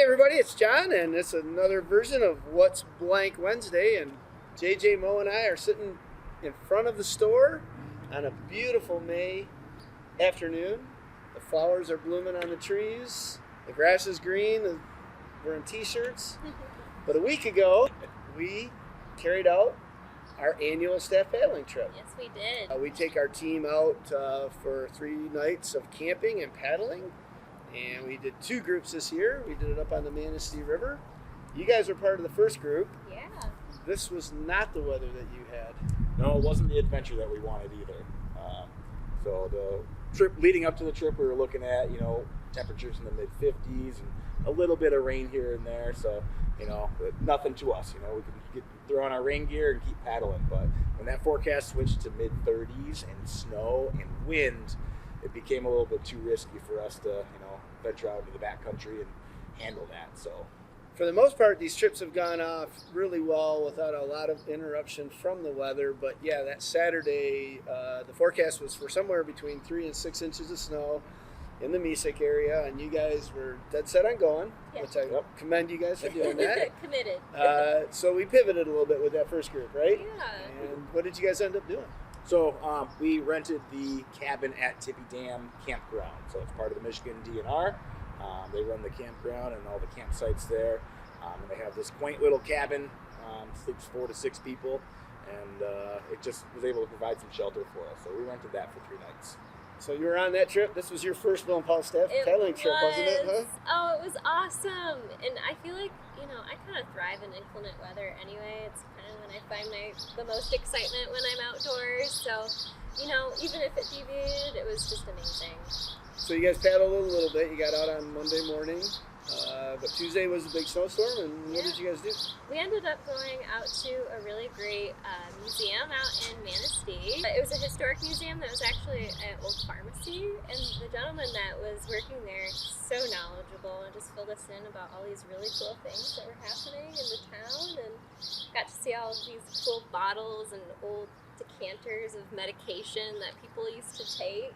Hey everybody, it's John, and it's another version of What's Blank Wednesday, and JJ, Mo, and I are sitting in front of the store on a beautiful May afternoon. The flowers are blooming on the trees, the grass is green, we're in t-shirts. But a week ago, we carried out our annual staff paddling trip. Yes, we did. We take our team out for 3 nights of camping and paddling. And we did 2 groups this year. We did it up on the Manistee River. You guys were part of the first group. Yeah. This was not the weather that you had. No, it wasn't the adventure that we wanted either. So the trip leading up to the trip, we were looking at, temperatures in the mid 50s and a little bit of rain here and there. So, nothing to us. We could throw on our rain gear and keep paddling. But when that forecast switched to mid 30s and snow and wind, it became a little bit too risky for us to, venture out into the backcountry and handle that. So, for the most part, these trips have gone off really well without a lot of interruption from the weather. But yeah, that Saturday, the forecast was for somewhere between 3 and 6 inches of snow in the Mesic area, and you guys were dead set on going, which I commend you guys for doing that. Committed. So we pivoted a little bit with that first group, right? Yeah. And what did you guys end up doing? So we rented the cabin at Tippy Dam Campground. So it's part of the Michigan DNR. They run the campground and all the campsites there. And they have this quaint little cabin, sleeps 4 to 6 people, and it just was able to provide some shelter for us. So we rented that for 3 nights. So you were on that trip. This was your first Bill and Paul staff paddling trip, wasn't it? Huh? Oh, it was awesome. And I feel like, I kind of thrive in inclement weather anyway. It's kind of when I find the most excitement when I'm outdoors. So, even if it deviated, it was just amazing. So you guys paddled a little bit. You got out on Monday morning. But Tuesday was a big snowstorm, and what did you guys do? We ended up going out to a really great museum out in Manistee. It was a historic museum that was actually an old pharmacy, and the gentleman that was working there, so knowledgeable, and just filled us in about all these really cool things that were happening in the town, and got to see all these cool bottles and old decanters of medication that people used to take.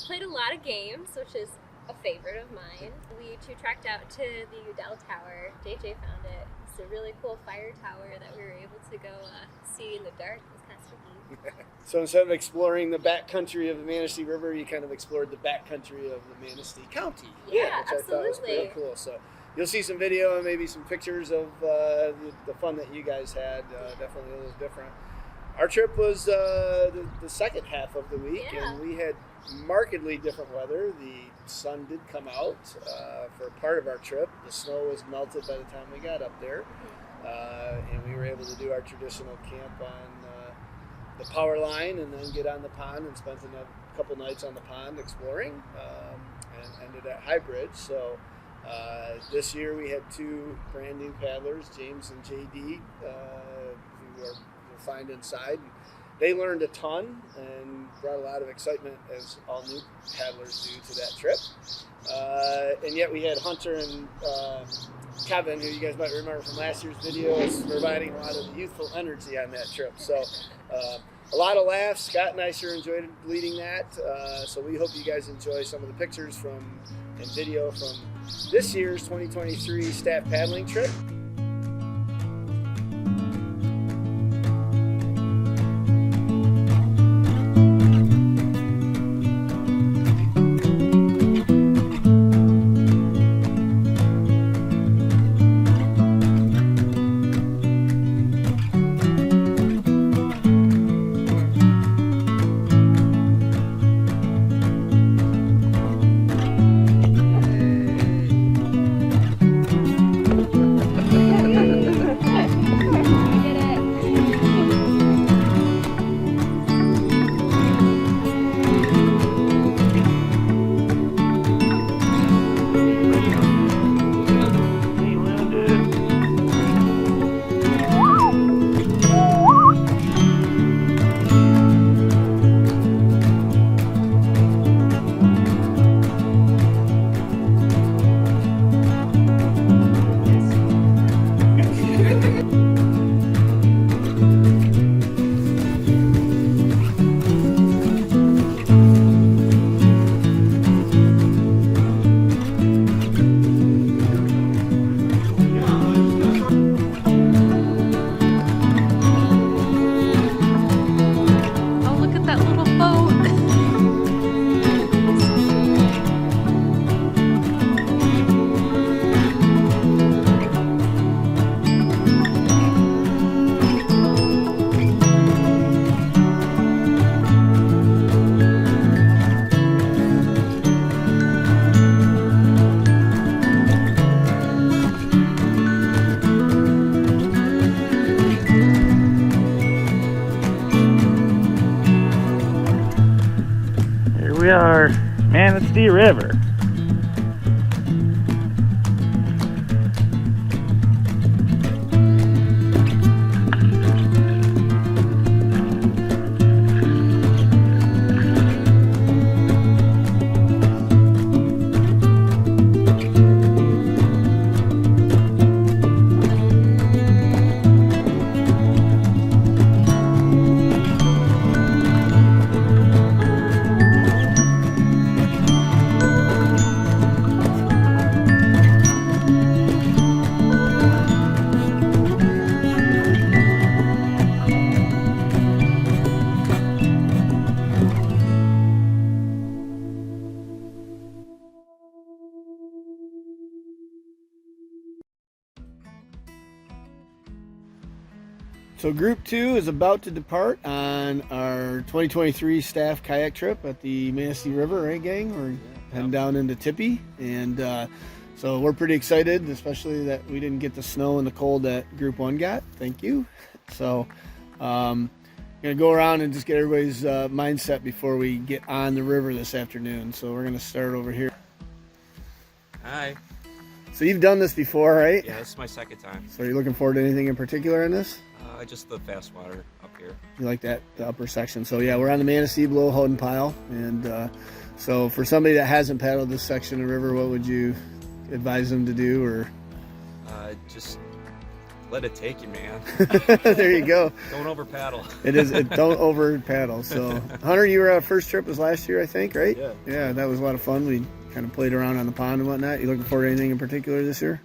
Played a lot of games, which is a favorite of mine. We tracked out to the Udell Tower. JJ found it. It's a really cool fire tower that we were able to go see in the dark. It was kind of spooky. So instead of exploring the backcountry of the Manistee River, you kind of explored the backcountry of the Manistee County. Yeah, which I thought was pretty cool. So you'll see some video and maybe some pictures of the fun that you guys had. Definitely a little different. Our trip was the second half of the week, and we had markedly different weather. The sun did come out for part of our trip. The snow was melted by the time we got up there, and we were able to do our traditional camp on the power line and then get on the pond and spent a couple nights on the pond exploring and ended at High Bridge. So this year we had 2 brand new paddlers, James and JD, who are find inside. They learned a ton and brought a lot of excitement, as all new paddlers do, to that trip. And yet we had Hunter and Kevin, who you guys might remember from last year's videos, providing a lot of youthful energy on that trip. So a lot of laughs. Scott and I sure enjoyed leading that. So we hope you guys enjoy some of the pictures and video from this year's 2023 staff paddling trip. Manistee River. So group 2 is about to depart on our 2023 staff kayak trip at the Manistee River, right gang? We're heading down into Tippy, and so we're pretty excited, especially that we didn't get the snow and the cold that group 1 got. Thank you. So gonna go around and just get everybody's mindset before we get on the river this afternoon. So we're gonna start over here. Hi. So you've done this before, right? Yeah, this is my second time. So are you looking forward to anything in particular in this? Just the fast water up here. You like that, the upper section. So yeah, we're on the Manistee below Houghton Pile, and so for somebody that hasn't paddled this section of the river, what would you advise them to do? Or Just let it take you, man. there you go. Don't over paddle. Don't over paddle. So Hunter, you were our first trip was last year, I think, right? Yeah. Yeah, that was a lot of fun. We kind of played around on the pond and whatnot. You looking forward to anything in particular this year?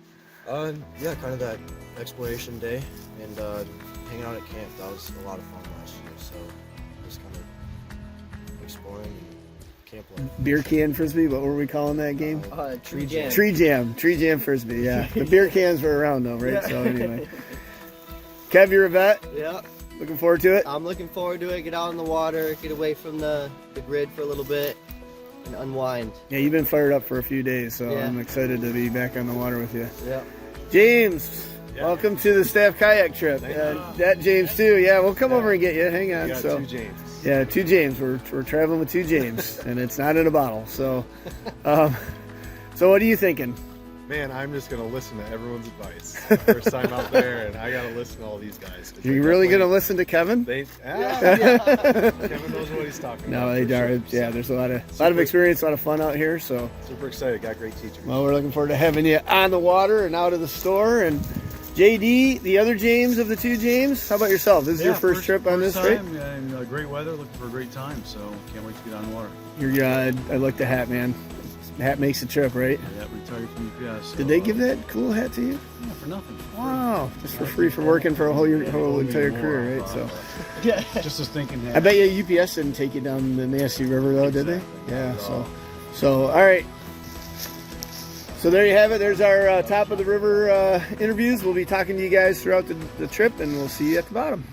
Yeah, kind of that exploration day and hanging out at camp. That was a lot of fun last year. So just kind of exploring and camp life. Beer can frisbee. What were we calling that game? Tree jam. Tree jam frisbee. Yeah, the beer cans were around though, right? So anyway, Kev, you're a vet. Yeah, Looking forward to it. I'm looking forward to it. Get out in the water, get away from the grid for a little bit, and unwind. Yeah, you've been fired up for a few days, so Yeah. I'm excited to be back on the water with you. Yeah. James, welcome to the staff kayak trip. That James too. Yeah, we'll come over and get you. Hang on. We got So, two James. yeah, 2 James. We're traveling with 2 James, and it's not in a bottle. So, so what are you thinking? Man, I'm just gonna listen to everyone's advice. First time out there, and I gotta listen to all these guys. You're really gonna listen to Kevin? Kevin knows what he's talking No, about. they are. Yeah, there's a lot of experience, a lot of fun out here. So, Super excited. Got great teachers. well, we're looking forward to having you on the water and out of the store. And JD, the other James of the 2 James, how about yourself? This is your first trip on this, right? time, and great weather, looking for a great time, so can't wait to get on water. I like the hat, man. The hat makes the trip, right? Yeah, retired from UPS. So, Did they give that cool hat to you? Yeah, for nothing. Wow, just for free for working for a whole entire career, right? So, Just as thinking that. I bet you UPS didn't take you down the Manistee River though, did they? Yeah. So all right. So there you have it. There's our top of the river interviews. We'll be talking to you guys throughout the trip, and we'll see you at the bottom.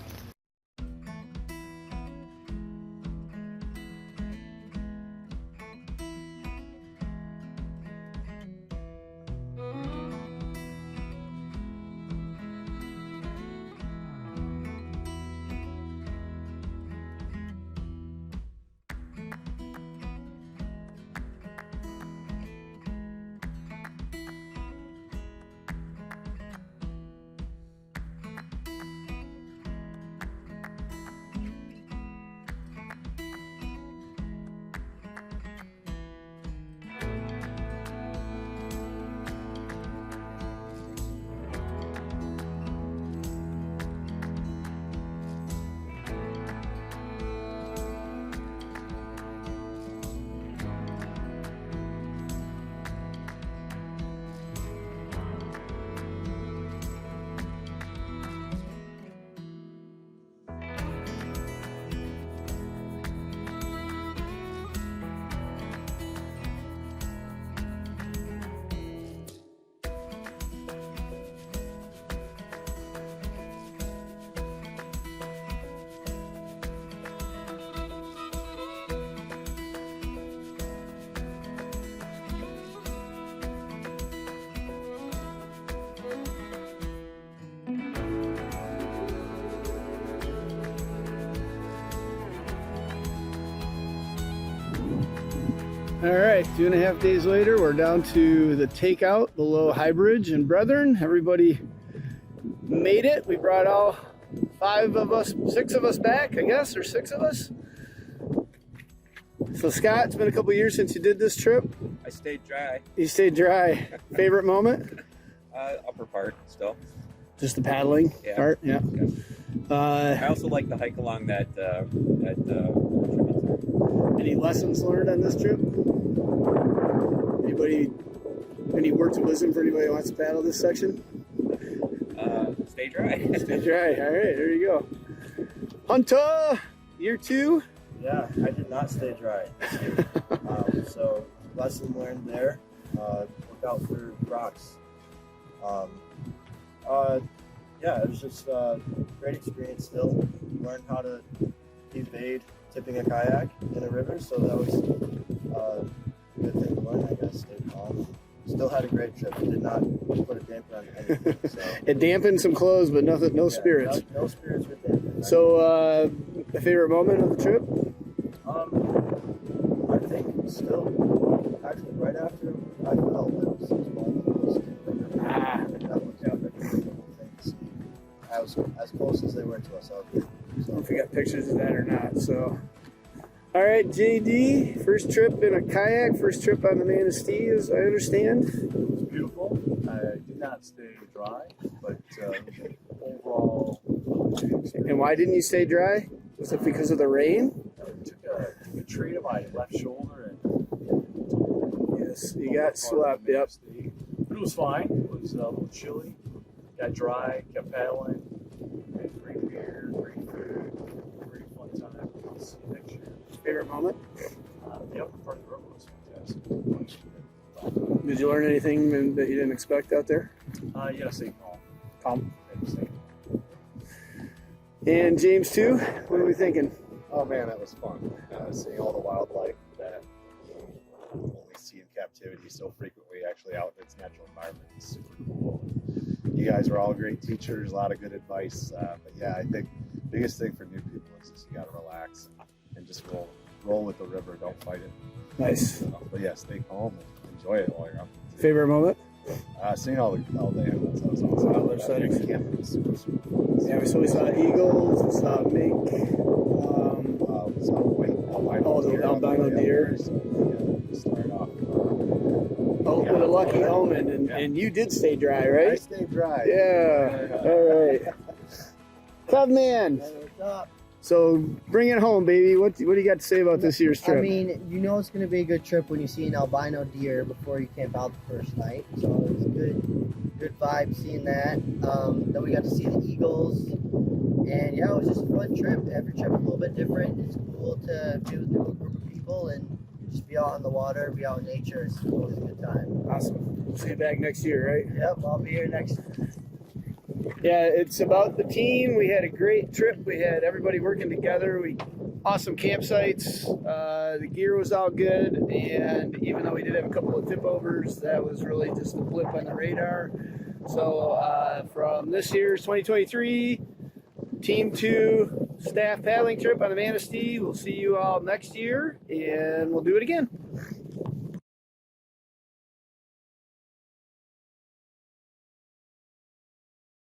All right, 2.5 days later, we're down to the takeout below High Bridge and Brethren. Everybody made it. We brought all 6 of us back, I guess, or 6 of us. So Scott, it's been a couple years since you did this trip. I stayed dry. You stayed dry. Favorite moment? Upper part still. Just the paddling part? Yeah. I also like the hike along that Any lessons learned on this trip? Any words of wisdom for anybody who wants to paddle this section? stay dry. Stay dry. All right, there you go. Hunter, year 2. Yeah, I did not stay dry this year. So lesson learned there. Look out for rocks. Yeah, it was just a great experience still. Learned how to evade tipping a kayak in a river, so that was a good thing to learn, I guess. Stay calm. Still had a great trip. Did not put a damper on anything. So. It dampened some clothes, but no spirits. No spirits with damper. So, the favorite moment of the trip? I think still, actually, right after I fell, it was as close as they were to us out there. I don't know if we got pictures of that or not. So, all right, JD, first trip in a kayak, first trip on the Manistee, as I understand. It was beautiful. I did not stay dry, but overall. And why didn't you stay dry? Was it because of the rain? I took a tree to my left shoulder and Yes, you got swept. Yep. But it was fine. It was a little chilly. Got dry, kept paddling. Had great beer, great food, great fun time. I'll see you next year. Favorite moment? The upper part of the river was fantastic. Did you learn anything that you didn't expect out there? You gotta stay calm. Calm. Gotta stay calm. And James too. What are we thinking? Oh man, that was fun. Seeing all the wildlife that you only see in captivity so frequently, actually out in its natural environment, is super cool. You guys were all great teachers, a lot of good advice. But yeah, I think the biggest thing for new people is just you got to relax and just roll with the river. Don't fight it. Nice. But yeah, stay calm and enjoy it while you're up. Favorite moment? Seeing all the animals, that was awesome. Wildlife sightings. Camping was super cool. Yeah, we saw eagles, we saw mink, We saw the albino deer. So, yeah, start off. With a lucky omen, and you did stay dry, I right? stayed dry. Yeah. All right. Cub man. What's up? So bring it home, baby. What do you got to say about this year's trip? I mean, you know it's going to be a good trip when you see an albino deer before you camp out the first night. So it was a good vibe seeing that. Then we got to see the eagles. And yeah, it was just a fun trip. Every trip a little bit different. It's cool to be with a group of people and just be out on the water, be out in nature. It's always a good time. Awesome. We'll see you back next year, right? Yep, I'll be here next. Yeah, it's about the team. We had a great trip. We had everybody working together. Awesome campsites. The gear was all good, and even though we did have a couple of tip overs, that was really just a blip on the radar. So from this year's 2023 Team 2 staff paddling trip on the Manistee, we'll see you all next year, and we'll do it again.